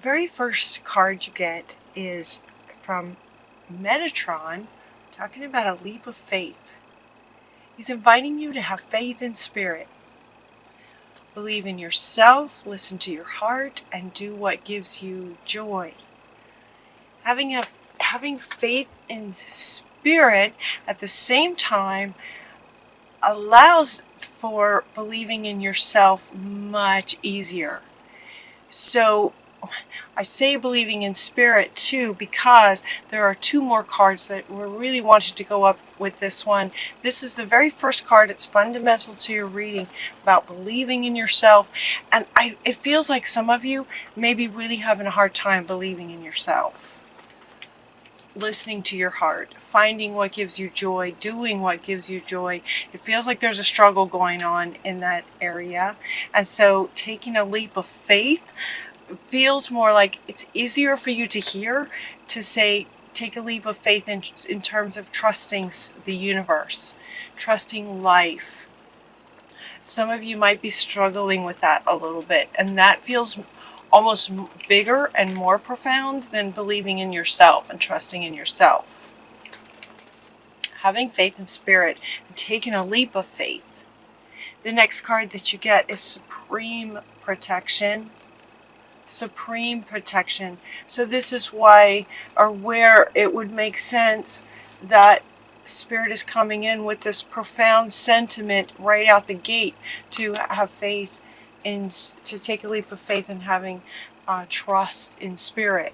The very first card you get is from Metatron, talking about a leap of faith. He's inviting you to have faith in spirit. Believe in yourself, listen to your heart, and do what gives you joy. Having faith in spirit at the same time allows for believing in yourself much easier. So I say believing in spirit too because there are two more cards that were really wanted to go up with this one. This is the very first card. It's fundamental to your reading about believing in yourself. And it feels like some of you may be really having a hard time believing in yourself. Listening to your heart, finding what gives you joy, doing what gives you joy. It feels like there's a struggle going on in that area. And so taking a leap of faith feels more like it's easier for you to hear, to say, take a leap of faith in terms of trusting the universe, trusting life. Some of you might be struggling with that a little bit, and that feels almost bigger and more profound than believing in yourself and trusting in yourself. Having faith in spirit and taking a leap of faith. The next card that you get is Supreme Protection. Supreme protection. So this is why, or where it would make sense that Spirit is coming in with this profound sentiment right out the gate to have faith in, to take a leap of faith in having trust in Spirit.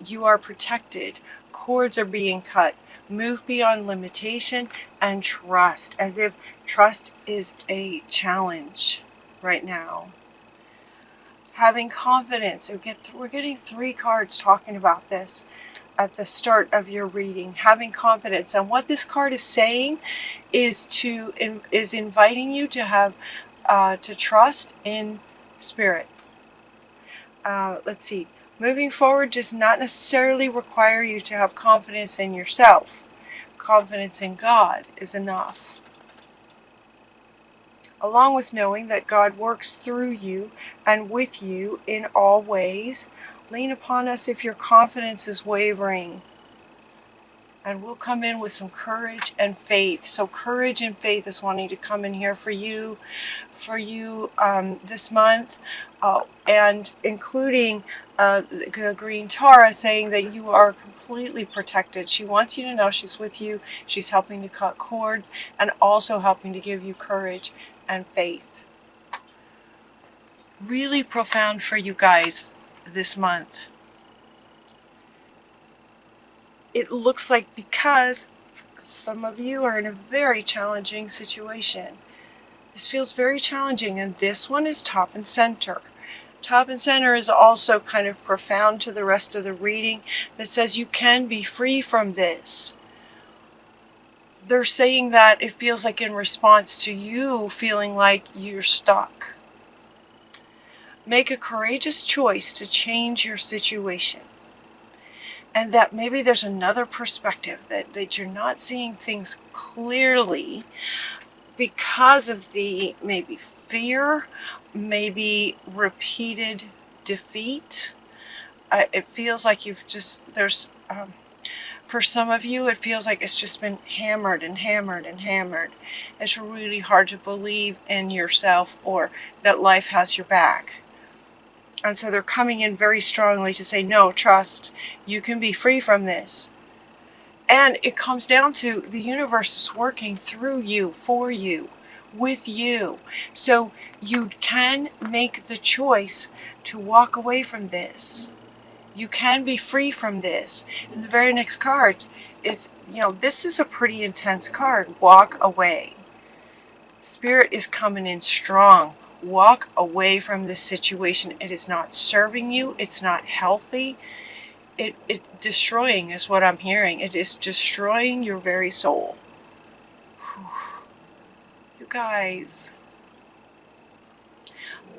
You are protected. Cords are being cut. Move beyond limitation and trust, as if trust is a challenge right now. Having confidence. We're getting three cards talking about this at the start of your reading. Having confidence. And what this card is saying is inviting you to have to trust in spirit. Let's see. Moving forward does not necessarily require you to have confidence in yourself. Confidence in God is enough. Along with knowing that God works through you and with you in all ways. Lean upon us if your confidence is wavering. And we'll come in with some courage and faith. So courage and faith is wanting to come in here for you this month. And including the Green Tara saying that you are completely protected. She wants you to know she's with you. She's helping to cut cords and also helping to give you courage and faith. Really profound for you guys this month. It looks like because some of you are in a very challenging situation. This feels very challenging, and this one is top and center. Top and center is also kind of profound to the rest of the reading that says you can be free from this. They're saying that it feels like in response to you feeling like you're stuck. Make a courageous choice to change your situation. And that maybe there's another perspective, that you're not seeing things clearly because of the maybe fear, maybe repeated defeat. It feels like for some of you, it feels like it's just been hammered and hammered and hammered. It's really hard to believe in yourself or that life has your back. And so they're coming in very strongly to say, no, trust, you can be free from this. And it comes down to the universe is working through you, for you, with you. So you can make the choice to walk away from this. You can be free from this. And the very next card is, this is a pretty intense card. Walk away. Spirit is coming in strong. Walk away from this situation. It is not serving you. It's not healthy. It destroying is what I'm hearing. It is destroying your very soul. Whew. You guys.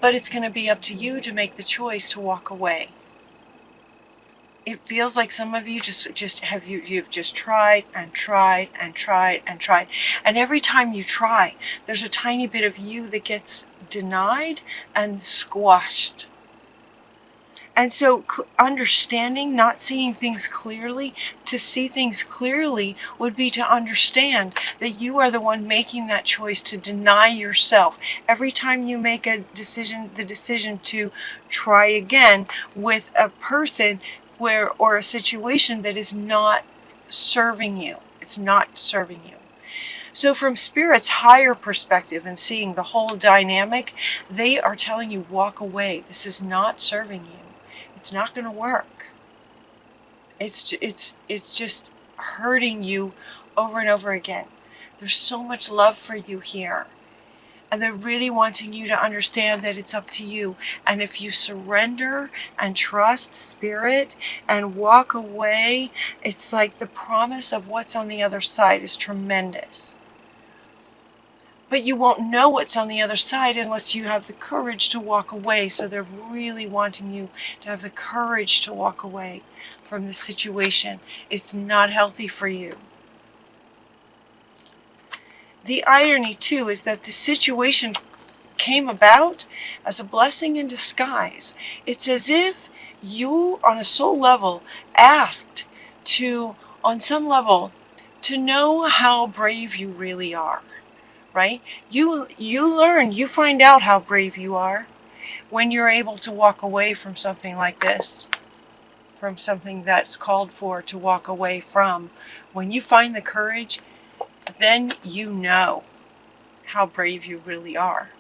But it's going to be up to you to make the choice to walk away. It feels like some of you you've just tried and tried and tried and tried. And every time you try, there's a tiny bit of you that gets denied and squashed. And so understanding, not seeing things clearly, to see things clearly would be to understand that you are the one making that choice to deny yourself. Every time you make a decision, the decision to try again with a person or a situation that is not serving you. It's not serving you. So from Spirit's higher perspective and seeing the whole dynamic, they are telling you, walk away. This is not serving you. It's not going to work. It's just hurting you over and over again. There's so much love for you here. And they're really wanting you to understand that it's up to you. And if you surrender and trust Spirit and walk away, it's like the promise of what's on the other side is tremendous. But you won't know what's on the other side unless you have the courage to walk away. So they're really wanting you to have the courage to walk away from the situation. It's not healthy for you. The irony, too, is that the situation came about as a blessing in disguise. It's as if you, on a soul level, asked to, on some level, to know how brave you really are. Right? You learn, you find out how brave you are when you're able to walk away from something like this, from something that's called for to walk away from. When you find the courage, then you know how brave you really are.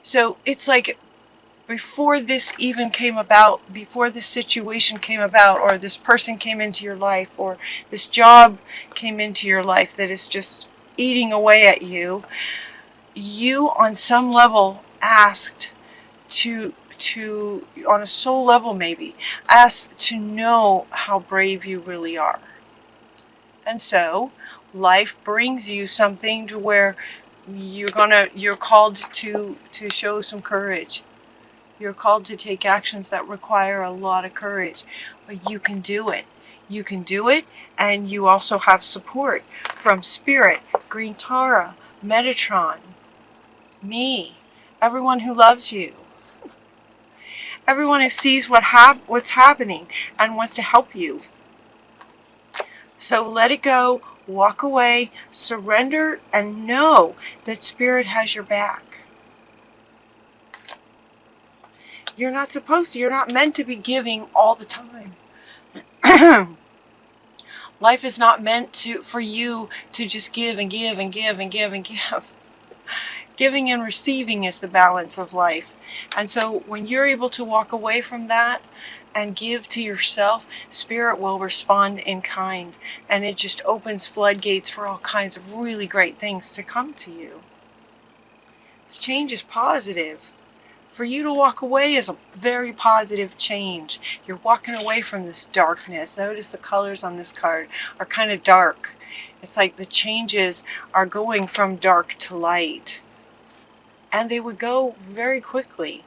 So it's like before this even came about, before this situation came about, or this person came into your life, or this job came into your life that is just eating away at you, you on some level asked to on a soul level maybe, asked to know how brave you really are. And so life brings you something to where you're called to show some courage. You're called to take actions that require a lot of courage, but you can do it. You can do it, and you also have support from Spirit, Green Tara, Metatron, me, everyone who loves you, everyone who sees what's happening and wants to help you. So let it go, walk away, surrender, and know that Spirit has your back. You're not supposed to, you're not meant to be giving all the time. Life is not meant for you to just give and give and give and give and give. Giving and receiving is the balance of life. And so when you're able to walk away from that and give to yourself, Spirit will respond in kind. And it just opens floodgates for all kinds of really great things to come to you. This change is positive. For you to walk away is a very positive change. You're walking away from this darkness. Notice the colors on this card are kind of dark. It's like the changes are going from dark to light. And they would go very quickly.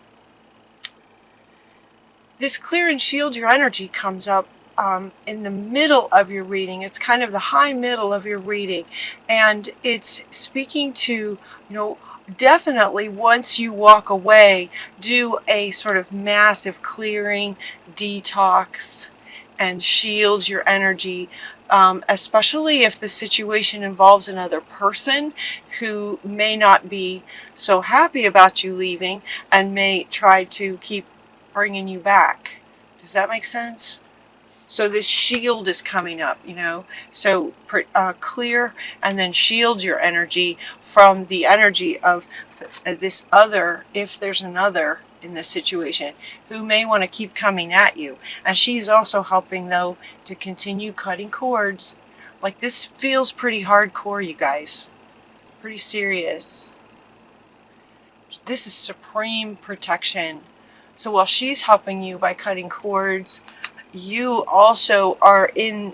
This clear and shield your energy comes up in the middle of your reading. It's kind of the high middle of your reading. And it's speaking to, definitely once you walk away, do a sort of massive clearing, detox, and shield your energy, especially if the situation involves another person who may not be so happy about you leaving and may try to keep bringing you back. Does that make sense? So this shield is coming up, so clear and then shield your energy from the energy of this other, if there's another in this situation, who may want to keep coming at you. And she's also helping, though, to continue cutting cords. Like, this feels pretty hardcore, you guys. Pretty serious. This is supreme protection. So while she's helping you by cutting cords, you also are in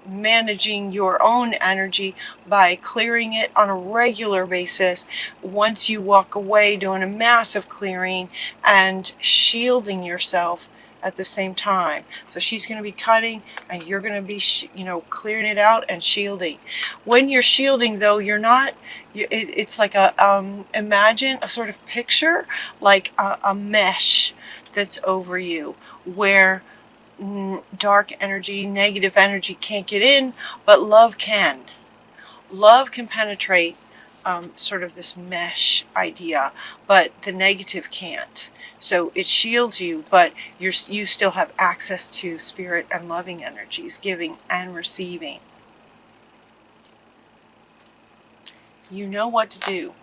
managing your own energy by clearing it on a regular basis. Once you walk away, doing a massive clearing and shielding yourself at the same time. So she's going to be cutting and you're going to be clearing it out and shielding. When you're shielding, though, you're not, it's like imagine a sort of picture like a mesh that's over you, where dark energy, negative energy can't get in, but love can. Love can penetrate sort of this mesh idea, but the negative can't. So it shields you, but you still have access to spirit and loving energies, giving and receiving. You know what to do.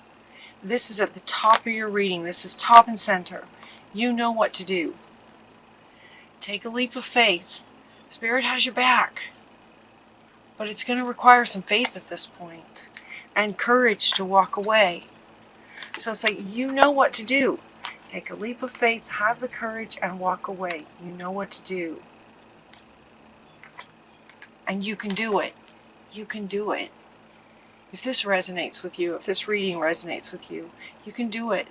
This is at the top of your reading. This is top and center. You know what to do. Take a leap of faith. Spirit has your back. But it's going to require some faith at this point. And courage to walk away. So it's like, you know what to do. Take a leap of faith, have the courage, and walk away. You know what to do. And you can do it. You can do it. If this resonates with you, if this reading resonates with you, you can do it.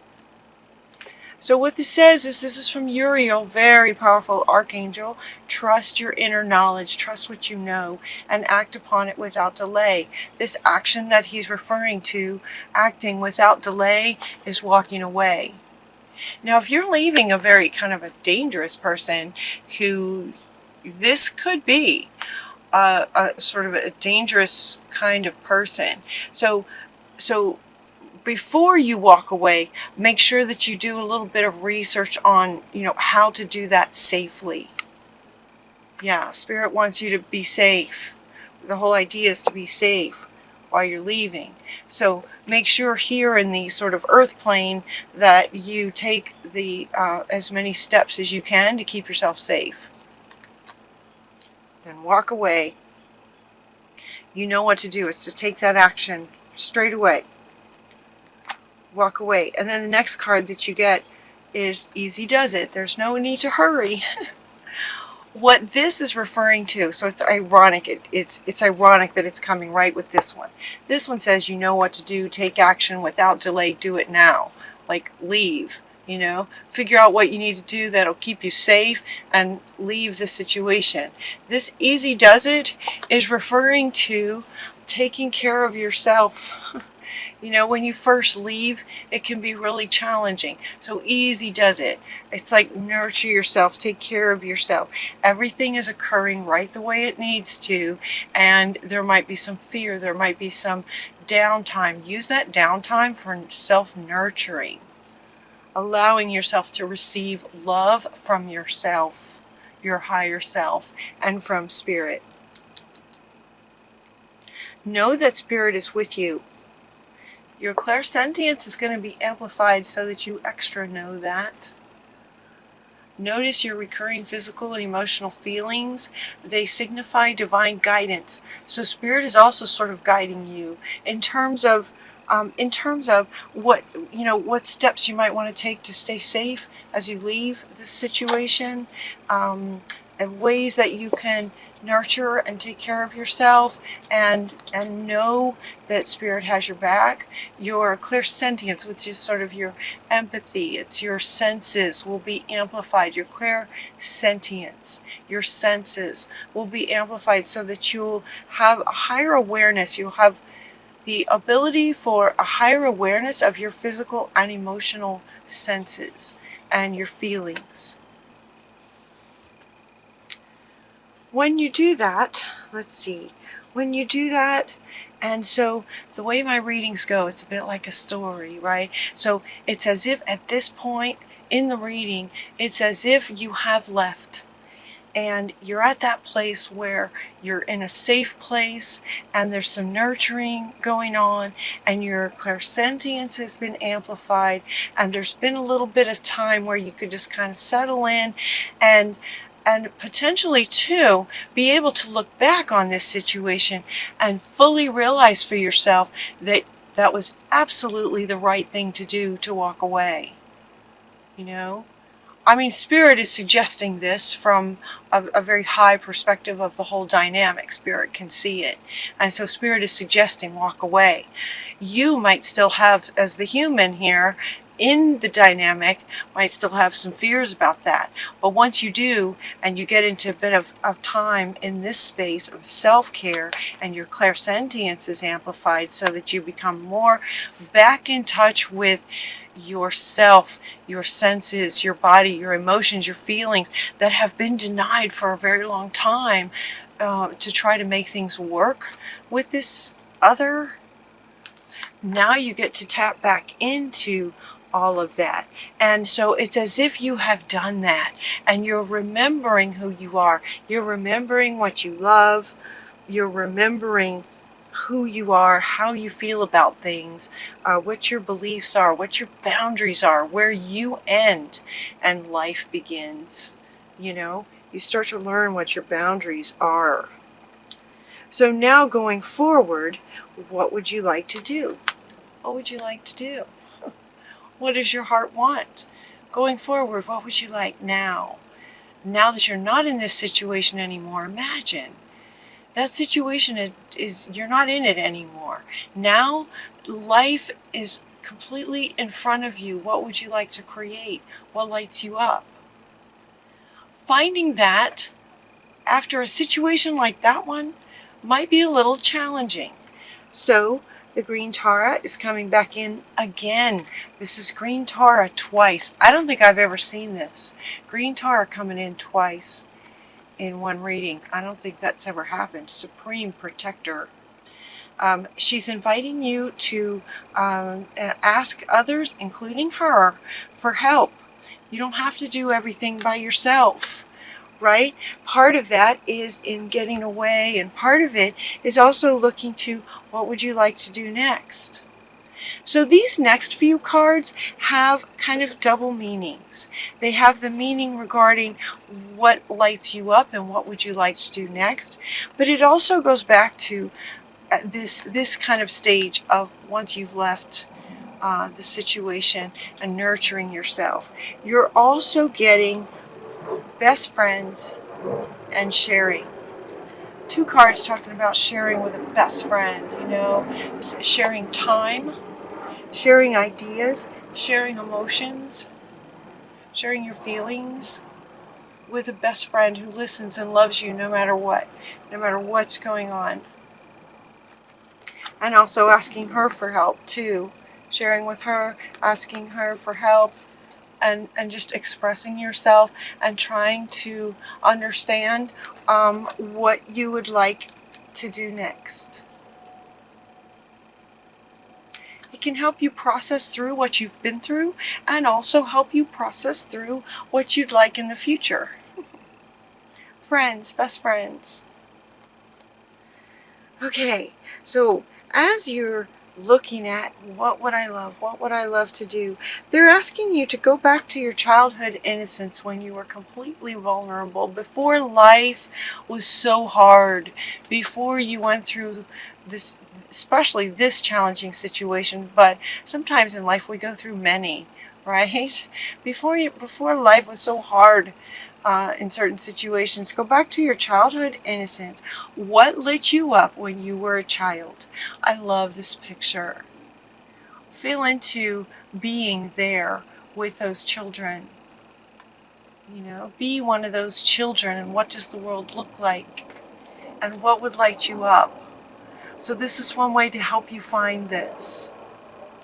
So what this says is, this is from Uriel, very powerful archangel. Trust your inner knowledge, trust what you know, and act upon it without delay. This action that he's referring to, acting without delay, is walking away. Now, if you're leaving a very kind of a dangerous person, who this could be a sort of a dangerous kind of person. So before you walk away, make sure that you do a little bit of research on, how to do that safely. Yeah, Spirit wants you to be safe. The whole idea is to be safe while you're leaving. So make sure here in the sort of earth plane that you take the as many steps as you can to keep yourself safe. Then walk away. You know what to do. It's to take that action straight away. Walk away. And then the next card that you get is easy does it. There's no need to hurry. What this is referring to, so it's ironic. It's ironic that it's coming right with this one. This one says, you know what to do. Take action without delay. Do it now. Like, leave. Figure out what you need to do that'll keep you safe and leave the situation. This easy does it is referring to taking care of yourself. When you first leave, it can be really challenging. So easy does it. It's like, nurture yourself, take care of yourself. Everything is occurring right the way it needs to, and there might be some fear, there might be some downtime. Use that downtime for self-nurturing. Allowing yourself to receive love from yourself, your higher self, and from Spirit. Know that Spirit is with you. Your clairsentience is going to be amplified so that you extra know that. Notice your recurring physical and emotional feelings. They signify divine guidance. So Spirit is also sort of guiding you in terms of what steps you might want to take to stay safe as you leave this situation, and ways that you can nurture and take care of yourself, and know that Spirit has your back. Your clairsentience, which is sort of your empathy, it's your senses, will be amplified. Your clairsentience, your senses will be amplified so that you'll have a higher awareness. You'll have the ability for a higher awareness of your physical and emotional senses and your feelings. When you do that, when you do that, and so the way my readings go, it's a bit like a story, right? So it's as if at this point in the reading, it's as if you have left. And you're at that place where you're in a safe place, and there's some nurturing going on, and your clairsentience has been amplified, and there's been a little bit of time where you could just kind of settle in and potentially too be able to look back on this situation and fully realize for yourself that that was absolutely the right thing to do, to walk away. Spirit is suggesting this from a very high perspective of the whole dynamic. Spirit can see it. And so Spirit is suggesting walk away. You might still have, as the human here, in the dynamic, might still have some fears about that. But once you do, and you get into a bit of time in this space of self-care, and your clairsentience is amplified so that you become more back in touch with yourself, your senses, your body, your emotions, your feelings that have been denied for a very long time, to try to make things work with this other. Now you get to tap back into all of that. And so it's as if you have done that, and you're remembering who you are. You're remembering what you love. You're remembering who you are, how you feel about things, what your beliefs are, what your boundaries are, where you end and life begins. You know, you start to learn what your boundaries are. So now going forward, what would you like to do? What would you like to do? What does your heart want? Going forward, what would you like now? Now that you're not in this situation anymore, imagine. That situation is you're not in it anymore. Now life is completely in front of you. What would you like to create? What lights you up? Finding that after a situation like that one might be a little challenging. So the green Tara is coming back in again. This is green Tara twice. I don't think I've ever seen this. Green Tara coming in twice in one reading. I don't think that's ever happened. Supreme Protector. She's inviting you to ask others, including her, for help. You don't have to do everything by yourself, right? Part of that is in getting away, and part of it is also looking to what would you like to do next. So these next few cards have kind of double meanings. They have the meaning regarding what lights you up and what would you like to do next, but it also goes back to this kind of stage of once you've left the situation and nurturing yourself. You're also getting best friends and sharing. Two cards talking about sharing with a best friend, you know, sharing time, sharing ideas, sharing emotions, sharing your feelings with a best friend who listens and loves you no matter what, no matter what's going on. And also asking her for help too, sharing with her, asking her for help, and just expressing yourself and trying to understand what you would like to do next. It can help you process through what you've been through and also help you process through what you'd like in the future. Friends, best friends. Okay, so as you're looking at what would I love to do, they're asking you to go back to your childhood innocence when you were completely vulnerable, before life was so hard, before you went through this, especially this challenging situation, but sometimes in life we go through many, right? Before life was so hard, in certain situations, go back to your childhood innocence. What lit you up when you were a child? I love this picture. Feel into being there with those children. You know, be one of those children, and what does the world look like? And what would light you up? So this is one way to help you find this,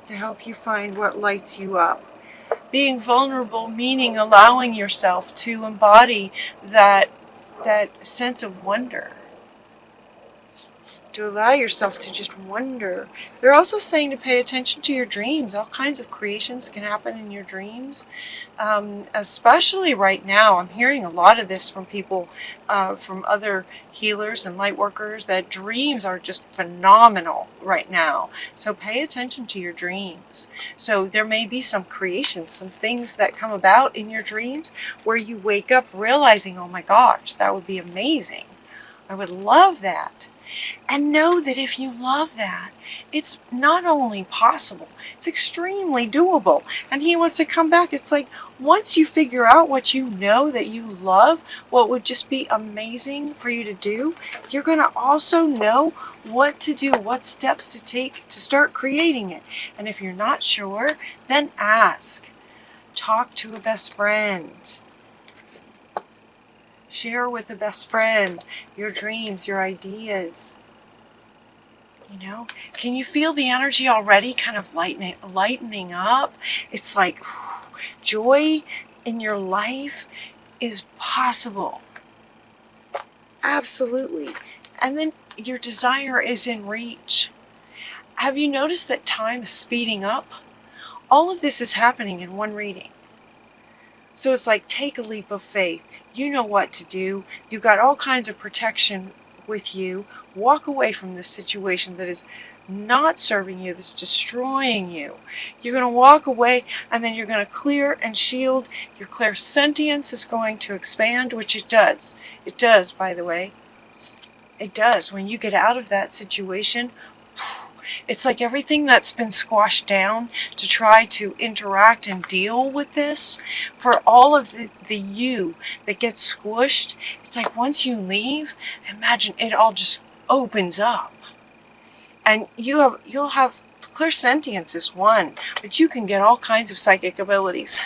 to help you find what lights you up. Being vulnerable, meaning allowing yourself to embody that sense of wonder. To allow yourself to just wonder. They're also saying to pay attention to your dreams. All kinds of creations can happen in your dreams. Especially right now, I'm hearing a lot of this from people, from other healers and light workers, that dreams are just phenomenal right now. So pay attention to your dreams. So there may be some creations, some things that come about in your dreams where you wake up realizing, oh my gosh, that would be amazing. I would love that. And know that if you love that, it's not only possible, it's extremely doable. And he wants to come back. It's like once you figure out what you know that you love, what would just be amazing for you to do, you're going to also know what to do, what steps to take to start creating it. And if you're not sure, then ask. Talk to a best friend. Share with a best friend your dreams, your ideas. You know, can you feel the energy already kind of lightening up? It's like joy in your life is possible. Absolutely. And then your desire is in reach. Have you noticed that time is speeding up? All of this is happening in one reading. So it's like, take a leap of faith. You know what to do. You've got all kinds of protection with you. Walk away from this situation that is not serving you, that's destroying you. You're going to walk away, and then you're going to clear and shield. Your clairsentience is going to expand, which it does. It does, by the way. It does. When you get out of that situation, it's like everything that's been squashed down to try to interact and deal with this, for all of the you that gets squished, it's like once you leave, imagine it all just opens up. And you'll have clairsentience is one, but you can get all kinds of psychic abilities.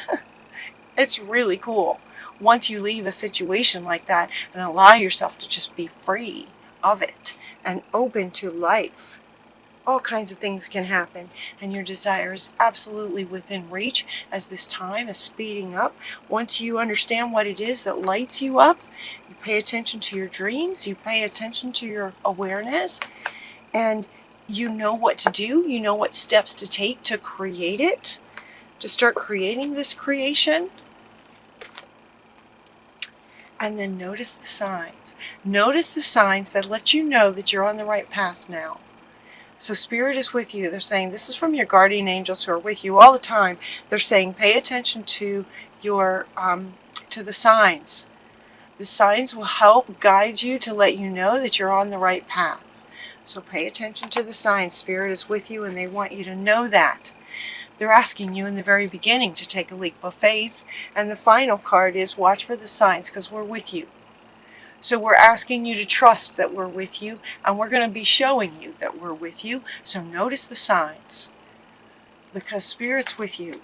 It's really cool once you leave a situation like that and allow yourself to just be free of it and open to life. All kinds of things can happen, and your desire is absolutely within reach as this time is speeding up. Once you understand what it is that lights you up, you pay attention to your dreams, you pay attention to your awareness, and you know what to do, you know what steps to take to create it, to start creating this creation. And then notice the signs. Notice the signs that let you know that you're on the right path now. So Spirit is with you. They're saying, this is from your guardian angels who are with you all the time. They're saying, pay attention to your to the signs. The signs will help guide you to let you know that you're on the right path. So pay attention to the signs. Spirit is with you, and they want you to know that. They're asking you in the very beginning to take a leap of faith. And the final card is, watch for the signs, because we're with you. So we're asking you to trust that we're with you, and we're going to be showing you that we're with you. So notice the signs, because Spirit's with you.